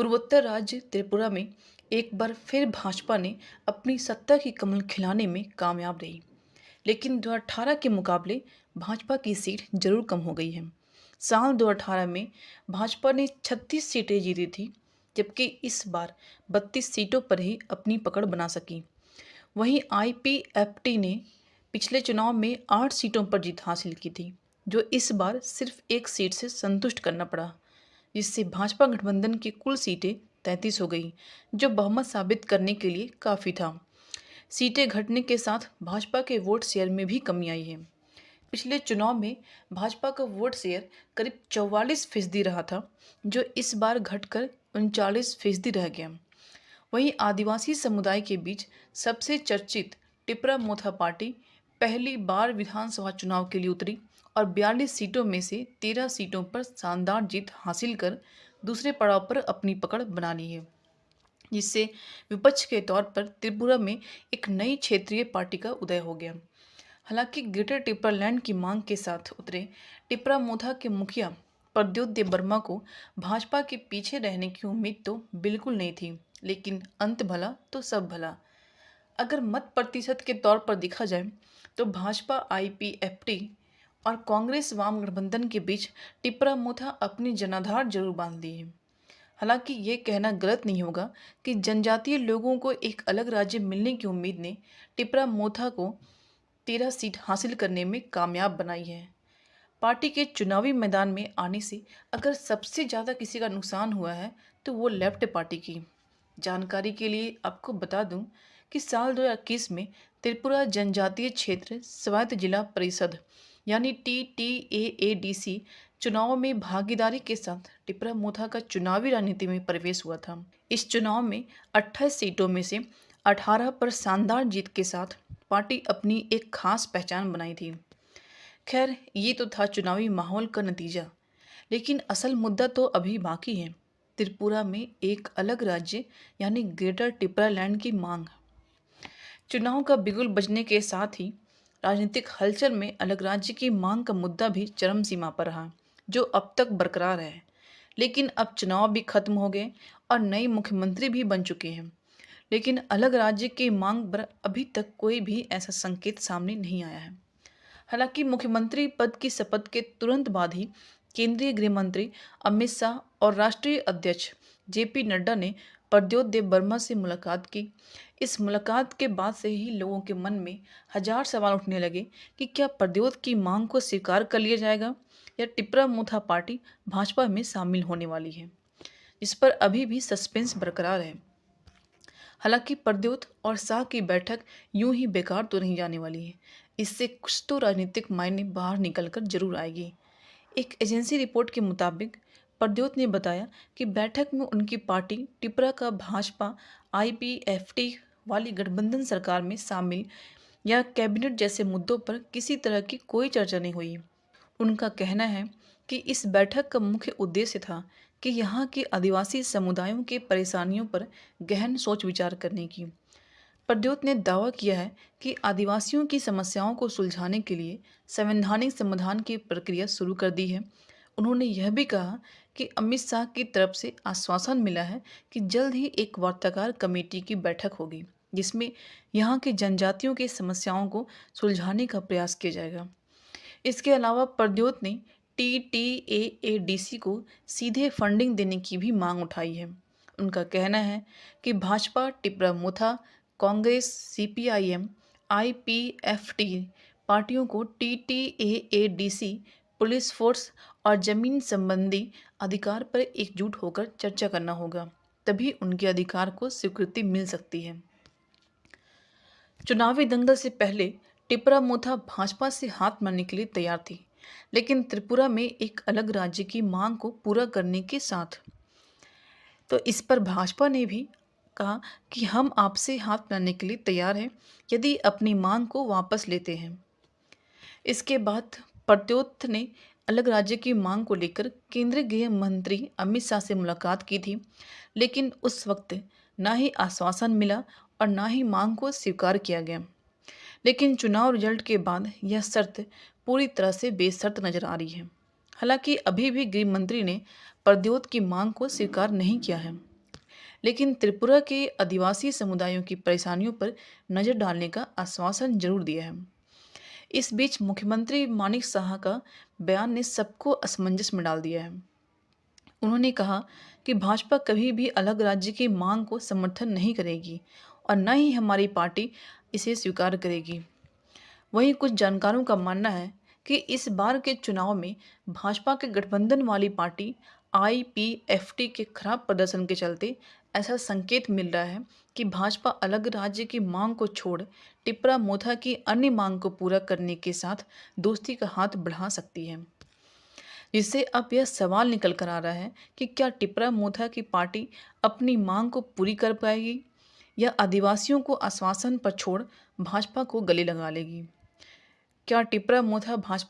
पूर्वोत्तर राज्य त्रिपुरा में एक बार फिर भाजपा ने अपनी सत्ता की कमल खिलाने में कामयाब रही। लेकिन 2018 के मुकाबले भाजपा की सीट जरूर कम हो गई है। साल 2018 में भाजपा ने 36 सीटें जीती थी, जबकि इस बार 32 सीटों पर ही अपनी पकड़ बना सकी। वहीं आईपीएफटी ने पिछले चुनाव में 8 सीटों पर जीत हासिल की थी, जो इस बार सिर्फ एक सीट से संतुष्ट करना पड़ा, जिससे भाजपा गठबंधन की कुल सीटें 33 हो गई, जो बहुमत साबित करने के लिए काफ़ी था। सीटें घटने के साथ भाजपा के वोट शेयर में भी कमी आई है। पिछले चुनाव में भाजपा का वोट शेयर करीब 44% रहा था, जो इस बार घटकर 39% रह गया। वहीं आदिवासी समुदाय के बीच सबसे चर्चित टिपरा मोथा पार्टी पहली बार विधानसभा चुनाव के लिए उतरी और 42 सीटों में से 13 सीटों पर शानदार जीत हासिल कर दूसरे पड़ाव पर अपनी पकड़ बना ली है, जिससे विपक्ष के तौर पर त्रिपुरा में एक नई क्षेत्रीय पार्टी का उदय हो गया। हालांकि ग्रेटर टिपरालैंड की मांग के साथ उतरे टिपरा मोथा के मुखिया प्रद्योत देबबर्मा को भाजपा के पीछे रहने की उम्मीद तो बिल्कुल नहीं थी, लेकिन अंत भला तो सब भला। अगर मत प्रतिशत के तौर पर देखा जाए तो भाजपा आईपीएफटी और कांग्रेस वाम गठबंधन के बीच टिपरा मोथा अपनी जनाधार जरूर बांध ली है। हालांकि ये कहना गलत नहीं होगा कि जनजातीय लोगों को एक अलग राज्य मिलने की उम्मीद ने टिपरा मोथा को 13 सीट हासिल करने में कामयाब बनाई है। पार्टी के चुनावी मैदान में आने से अगर सबसे ज़्यादा किसी का नुकसान हुआ है तो वो लेफ्ट पार्टी की। जानकारी के लिए आपको बता दूं कि साल 2021 में त्रिपुरा जनजातीय क्षेत्र स्वायत्त जिला परिषद यानी TTAADC चुनाव में भागीदारी के साथ टिपरा मोथा का चुनावी राजनीति में प्रवेश हुआ था। इस चुनाव में 28 सीटों में से 18 पर शानदार जीत के साथ पार्टी अपनी एक खास पहचान बनाई थी। खैर, ये तो था चुनावी माहौल का नतीजा, लेकिन असल मुद्दा तो अभी बाकी है। त्रिपुरा में एक अलग राज्य यानी ग्रेटर टिपरालैंड की मांग। चुनाव का बिगुल बजने के साथ ही राजनीतिक हलचल में अलग राज्य की मांग का मुद्दा भी चरम सीमा पर रहा, जो अब तक बरकरार है। लेकिन अब चुनाव भी खत्म हो गए और नए मुख्यमंत्री भी बन चुके हैं, लेकिन अलग राज्य की मांग पर अभी तक कोई भी ऐसा संकेत सामने नहीं आया है। हालांकि मुख्यमंत्री पद की शपथ के तुरंत बाद ही केंद्रीय गृह मंत्री अमित शाह और राष्ट्रीय अध्यक्ष JP नड्डा ने प्रद्योत देबबर्मा से मुलाकात की। इस मुलाकात के बाद से ही लोगों के मन में हजार सवाल उठने लगे कि क्या प्रद्योत की मांग को स्वीकार कर लिया जाएगा या टिपरा मोथा पार्टी भाजपा में शामिल होने वाली है, इस पर अभी भी सस्पेंस बरकरार है। हालांकि प्रद्योत और शाह की बैठक यूं ही बेकार तो नहीं जाने वाली है, इससे कुछ तो राजनीतिक मायने बाहर निकलकर जरूर आएगी। एक एजेंसी रिपोर्ट के मुताबिक प्रद्योत ने बताया कि बैठक में उनकी पार्टी टिपरा का भाजपा आईपीएफटी वाली गठबंधन सरकार में शामिल या कैबिनेट जैसे मुद्दों पर किसी तरह की कोई चर्चा नहीं हुई। उनका कहना है कि इस बैठक का मुख्य उद्देश्य था कि यहाँ के आदिवासी समुदायों के परेशानियों पर गहन सोच विचार करने की। प्रद्योत ने दावा किया है कि आदिवासियों की समस्याओं को सुलझाने के लिए संवैधानिक समाधान की प्रक्रिया शुरू कर दी है। उन्होंने यह भी कहा कि अमित शाह की तरफ से आश्वासन मिला है कि जल्द ही एक वार्ताकार कमेटी की बैठक होगी, जिसमें यहाँ के जनजातियों की समस्याओं को सुलझाने का प्रयास किया जाएगा। इसके अलावा प्रद्योत ने TTAADC को सीधे फंडिंग देने की भी मांग उठाई है। उनका कहना है कि भाजपा टिपरा मोथा, कांग्रेस, CPIM, IPFT पार्टियों को TTAADC, पुलिस फोर्स और जमीन संबंधी अधिकार पर एकजुट होकर चर्चा करना होगा, तभी उनके अधिकार को स्वीकृति मिल सकती है। चुनावी दंगल से पहले टिपरा मोथा भाजपा से हाथ मिलाने के लिए तैयार थी, लेकिन त्रिपुरा में एक अलग राज्य की मांग को पूरा करने के साथ तो इस पर भाजपा ने भी कहा कि हम आपसे हाथ मिलाने के लिए तैयार हैं यदि अपनी मांग को वापस लेते हैं। इसके बाद प्रद्योत ने अलग राज्य की मांग को लेकर केंद्रीय गृह मंत्री अमित शाह से मुलाकात की थी, लेकिन उस वक्त ना ही आश्वासन मिला और ना ही मांग को स्वीकार किया गया। लेकिन चुनाव रिजल्ट के बाद यह शर्त पूरी तरह से बेशर्त नजर आ रही है। हालांकि अभी भी गृह मंत्री ने प्रद्योत की मांग को स्वीकार नहीं किया है। लेकिन त्रिपुरा के आदिवासी समुदायों की परेशानियों पर नज़र डालने का आश्वासन जरूर दिया है। इस बीच मुख्यमंत्री मानिक साहा का बयान ने सबको असमंजस में डाल दिया है। उन्होंने कहा कि भाजपा कभी भी अलग राज्य की मांग को समर्थन नहीं करेगी और न ही हमारी पार्टी इसे स्वीकार करेगी। वहीं कुछ जानकारों का मानना है कि इस बार के चुनाव में भाजपा के गठबंधन वाली पार्टी आईपीएफटी के खराब प्रदर्शन के चलते ऐसा संकेत मिल रहा है कि भाजपा अलग राज्य की मांग को छोड़ टिप्रा मोथा की अन्य मांग को पूरा करने के साथ दोस्ती का हाथ बढ़ा सकती है। जिससे अब यह सवाल निकल कर आ रहा है कि क्या टिप्रा मोथा की पार्टी अपनी मांग को पूरी कर पाएगी या आदिवासियों को आश्वासन पर छोड़ भाजपा को गले लगा लेगी। क्या टिप्रा मोथा भाजपा